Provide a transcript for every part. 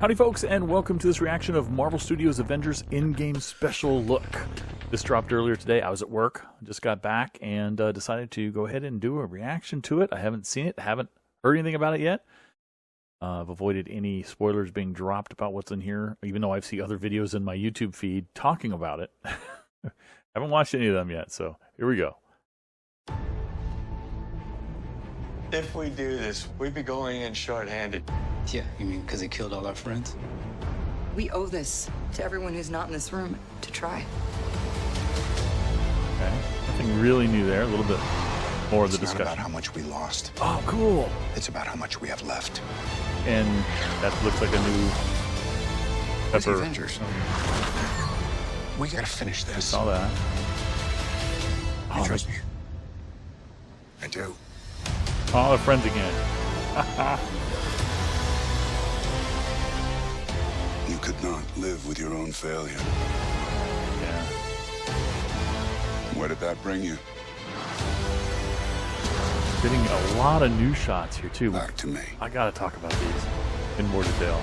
Howdy folks, and welcome to this reaction of Marvel Studios' Avengers Endgame special look. This dropped earlier today. I was at work, just got back, and decided to go ahead and do a reaction to it. I haven't seen it, haven't heard anything about it yet. I've avoided any spoilers being dropped about what's in here, even though I've seen other videos in my YouTube feed talking about it. Haven't watched any of them yet, so here we go. If we do this, we'd be going in short-handed. Yeah, you mean because he killed all our friends? We owe this to everyone who's not in this room to try. Okay, nothing really new there. A little bit more of the It's discussion. not about how much we lost. Oh, cool. It's about how much we have left. And that looks like a new Where's the Pepper. Avengers? We gotta finish I this. saw that. You Oh, trust me? I do. oh, they're friends again. You could not live with your own failure. Yeah. Where did that bring you? Getting a lot of new shots here too. Back to me. I gotta talk about these in more detail.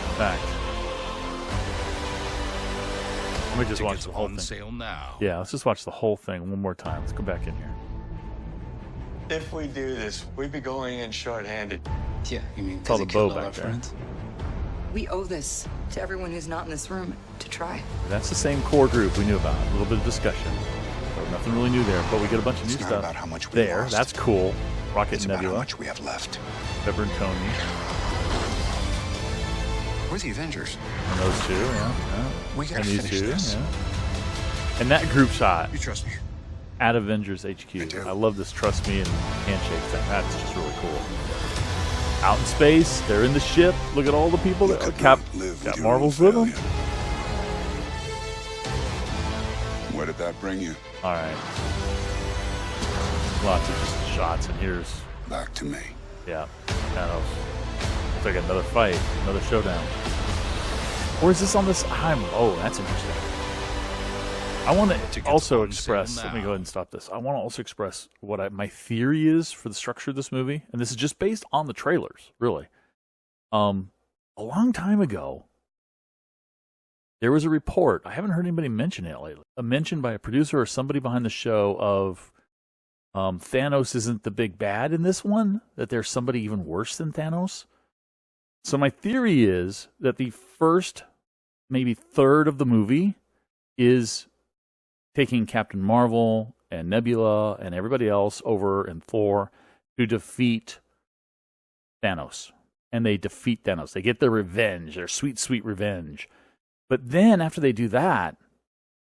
In fact, let me just watch the whole thing. Sale now. Yeah, let's just watch the whole thing one more time. Let's go back in here. If we do this, we'd be going in short-handed. Yeah, you mean all because the he bow killed all back our there. friends? We owe this to everyone who's not in this room to try. That's the same core group we knew about. A little bit of discussion. So nothing really new there, but we get a bunch of new It's not stuff about how much we there. lost. That's cool. Rocket It's and about how Nebula, much we have left. Pepper and Tony, Where's the Avengers? and those two, yeah. We gotta And these finish two, this. yeah. And that group shot You trust me? at Avengers HQ. I do. I love this trust me and handshake thing. That's just really cool. Out in space, they're in the ship. Look at all the people You that could Cap not live with got your Marvel's own with them. failure. Where did that bring you? All right. Lots of just shots, and here's, Back to me. yeah, Thanos. It's like another fight, another showdown. Or is this on this? Oh, that's interesting. I want to Tickets also on sale express. Let me now. go ahead and stop this. I want to also express what my theory is for the structure of this movie, and this is just based on the trailers, really. A long time ago, there was a report. I haven't heard anybody mention it lately. A mention by a producer or somebody behind the show of Thanos isn't the big bad in this one. That there's somebody even worse than Thanos. So my theory is that the first, maybe third of the movie is taking Captain Marvel and Nebula and everybody else over and Thor to defeat Thanos. And they defeat Thanos. They get their revenge, their sweet, sweet revenge. But then after they do that,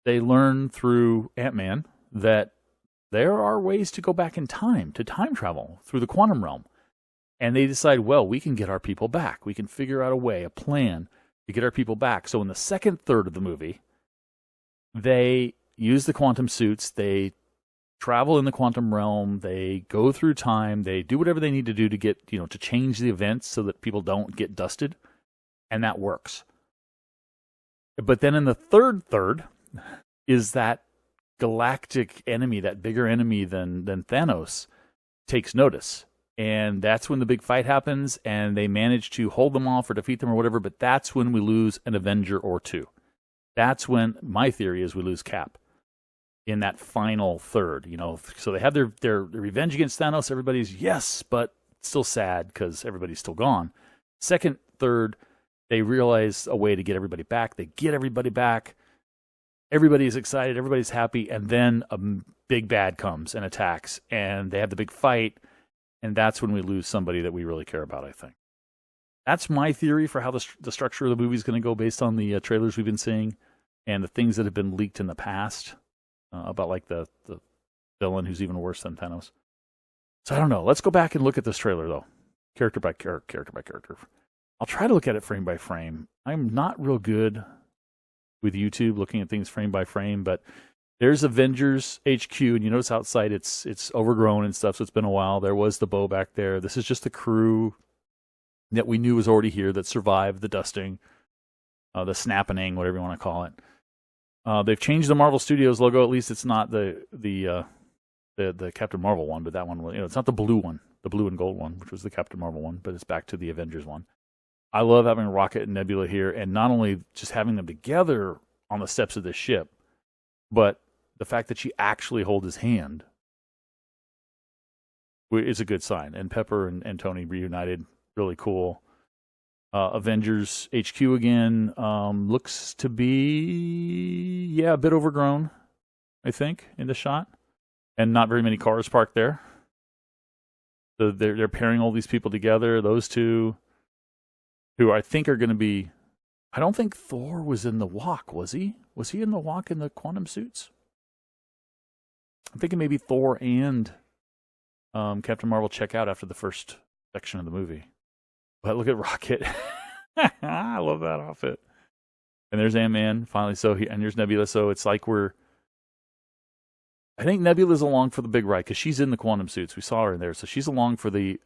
they learn through Ant-Man that there are ways to go back in time, to time travel through the quantum realm. And they decide, well, we can get our people back. We can figure out a way, a plan to get our people back. So in the second third of the movie, they use the quantum suits, they travel in the quantum realm, they go through time, they do whatever they need to do to get, to change the events so that people don't get dusted, and that works. But then in the third is that galactic enemy, that bigger enemy than Thanos, takes notice. And that's when the big fight happens, and they manage to hold them off or defeat them or whatever, but that's when we lose an Avenger or two. That's when, my theory is, we lose Cap in that final third, So they have their revenge against Thanos. Everybody's, yes, but still sad because everybody's still gone. Second, third, they realize a way to get everybody back. They get everybody back. Everybody's excited. Everybody's happy. And then a big bad comes and attacks, and they have the big fight. And that's when we lose somebody that we really care about, I think. That's my theory for how the structure of the movie is going to go based on the trailers we've been seeing and the things that have been leaked in the past about like the villain who's even worse than Thanos. So I don't know. Let's go back and look at this trailer, though. Character by character. I'll try to look at it frame by frame. I'm not real good with YouTube looking at things frame by frame, but there's Avengers HQ, and you notice outside it's overgrown and stuff, so it's been a while. There was the bow back there. This is just the crew that we knew was already here that survived the dusting, the snapping, whatever you want to call it. They've changed the Marvel Studios logo. At least it's not the Captain Marvel one, but that one, it's not the blue one. the blue and gold one, which was the Captain Marvel one, but it's back to the Avengers one. I love having Rocket and Nebula here, and not only just having them together on the steps of this ship, but the fact that she actually holds his hand is a good sign. And Pepper and Tony reunited, really cool. Avengers HQ again looks to be, a bit overgrown, I think, in the shot, and not very many cars parked there. So they're pairing all these people together. Those two, who I think are going to be. I don't think Thor was in the walk, was he? Was he in the walk in the quantum suits? I'm thinking maybe Thor and Captain Marvel check out after the first section of the movie. But look at Rocket. I love that outfit. And there's Ant-Man, finally. And there's Nebula. So it's like I think Nebula's along for the big ride because she's in the quantum suits. We saw her in there. So she's along for the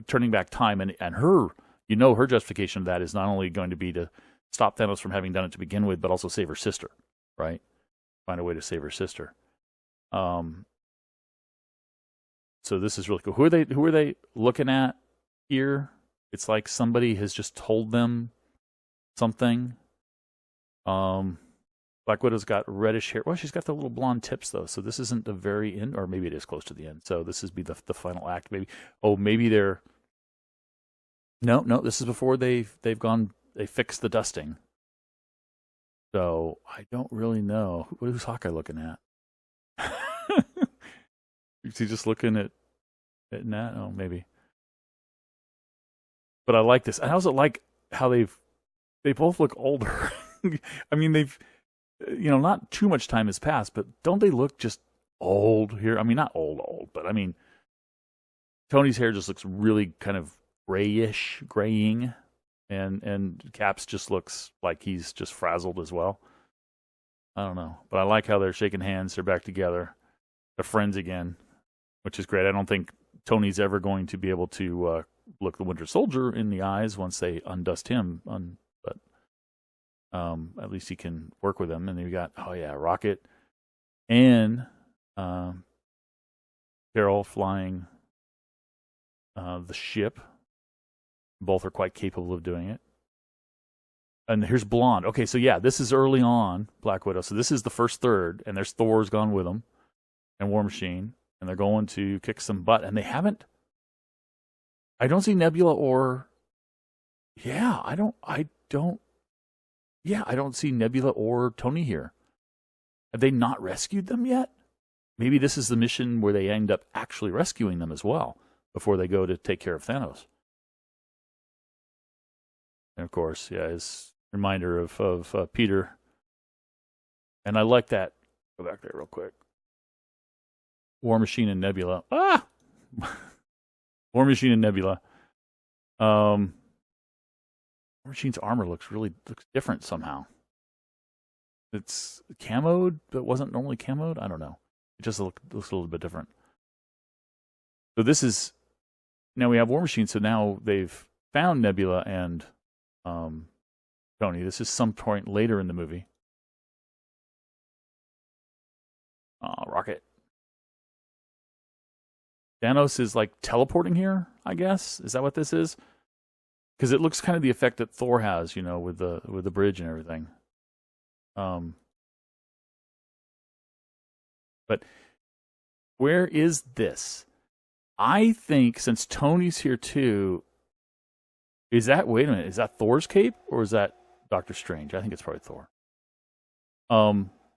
turning back time. And her, her justification of that is not only going to be to stop Thanos from having done it to begin with, but also save her sister, right? Find a way to save her sister. So this is really cool. Who are they looking at here? It's like somebody has just told them something. Black Widow's got reddish hair. Well, she's got the little blonde tips though. So this isn't the very end, or maybe it is close to the end. So this is the final act. Maybe. Oh, maybe they're. No. This is before they fixed the dusting. So I don't really know. Who's Hawkeye looking at? Is he just looking at Nat? Oh, maybe. But I like this. And I also like how they both look older. I mean, they've, not too much time has passed, but don't they look just old here? I mean, not old, but I mean, Tony's hair just looks really kind of graying, and Cap's just looks like he's just frazzled as well. I don't know, but I like how they're shaking hands. They're back together. They're friends again, which is great. I don't think Tony's ever going to be able to look the Winter Soldier in the eyes once they undust him, but at least he can work with them. And then we got, Rocket and Carol flying the ship. Both are quite capable of doing it. And here's Blonde. Okay, so this is early on, Black Widow. So this is the first third, and there's Thor's gone with them, and War Machine, and they're going to kick some butt. And they haven't. I don't see Nebula or. I don't see Nebula or Tony here. Have they not rescued them yet? Maybe this is the mission where they end up actually rescuing them as well before they go to take care of Thanos. And of course, his reminder of Peter. And I like that. Go back there real quick. War Machine and Nebula. War Machine and Nebula. War Machine's armor looks different somehow. It's camoed, but wasn't normally camoed. I don't know. It just looks a little bit different. So this is now we have War Machine. So now they've found Nebula and Tony. This is some point later in the movie. Rocket. Thanos is like teleporting here, I guess. Is that what this is? Because it looks kind of the effect that Thor has, with the bridge and everything. But where is this? I think since Tony's here too, wait a minute, is that Thor's cape or is that Doctor Strange? I think it's probably Thor.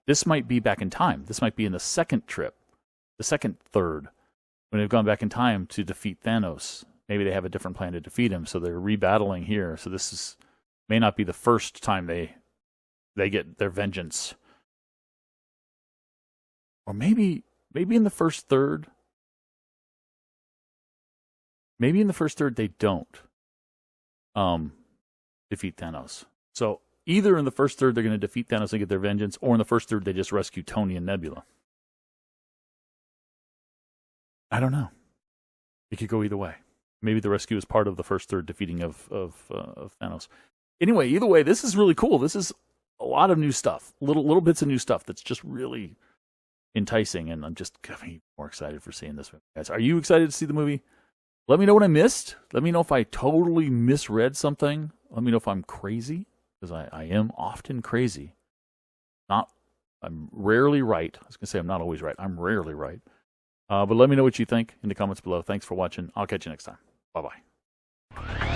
This might be back in time. This might be in the second trip, the second third, when they've gone back in time to defeat Thanos. Maybe they have a different plan to defeat him, so they're rebattling here. So this may not be the first time they get their vengeance. Or maybe in the first third. Maybe in the first third they don't defeat Thanos. So either in the first third they're going to defeat Thanos and get their vengeance, or in the first third they just rescue Tony and Nebula. I don't know. It could go either way. Maybe the rescue is part of the first third defeating of Thanos. Anyway, either way, this is really cool. This is a lot of new stuff, little bits of new stuff that's just really enticing, and I'm just getting more excited for seeing this movie. Guys, are you excited to see the movie? Let me know what I missed. Let me know if I totally misread something. Let me know if I'm crazy, because I am often crazy. I'm rarely right. I was going to say I'm not always right. I'm rarely right. But let me know what you think in the comments below. Thanks for watching. I'll catch you next time. Bye-bye.